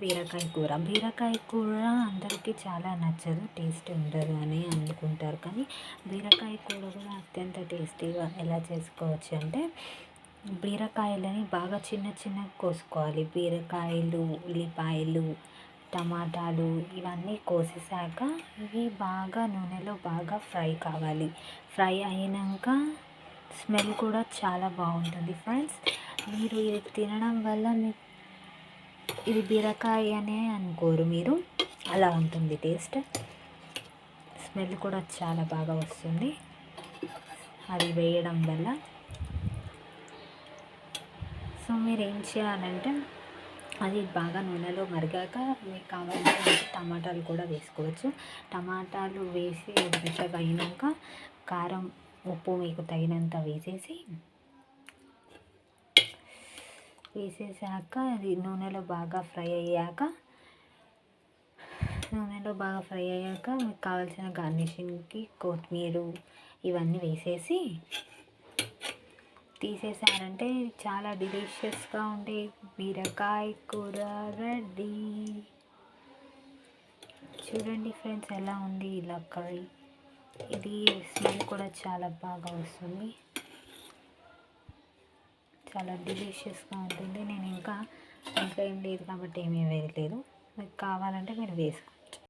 బీరకాయ కూర. బీరకాయ కూర అందరికీ చాలా నచ్చదు, టేస్ట్ ఉండదు అని అనుకుంటారు. కానీ బీరకాయ కూర కూడా అత్యంత టేస్టీగా ఎలా చేసుకోవచ్చు అంటే, బీరకాయలని బాగా చిన్న చిన్నగా కోసుకోవాలి. బీరకాయలు, ఉల్లిపాయలు, టమాటాలు ఇవన్నీ కోసేసాక ఇవి బాగా నూనెలో బాగా ఫ్రై కావాలి. ఫ్రై అయినాక స్మెల్ కూడా చాలా బాగుంటుంది ఫ్రెండ్స్. మీరు ఇది తినడం వల్ల మీకు ఇది బీరకాయ అనే అనుకోరు మీరు, అలా ఉంటుంది టేస్ట్. స్మెల్ కూడా చాలా బాగా వస్తుంది అది వేయడం వల్ల. సో మీరు ఏం చేయాలంటే, అది బాగా నూనెలో మరిగాక మీకు కావాలంటే టమాటాలు కూడా వేసుకోవచ్చు. టమాటాలు వేసి మెత్తగా అయినాక కారం, ఉప్పు మీకు తగినంత వేసేసాక అది నూనెలో బాగా ఫ్రై అయ్యాక మీకు కావాల్సిన గార్నిషింగ్కి కొత్తిమీర ఇవన్నీ వేసేసి తీసేసారంటే చాలా డెలిషియస్గా ఉండే బీరకాయ కూర రెడీ. చూడండి ఫ్రెండ్స్ ఎలా ఉంది ఇలా కర్రీ. ఇది స్మెల్ కూడా చాలా బాగా వస్తుంది, చాలా డెలిషియస్గా ఉంటుంది. నేను ఇంకా ఏం లేదు కాబట్టి ఏమీ వేయలేదు. మీకు కావాలంటే మీరు వేసుకోండి.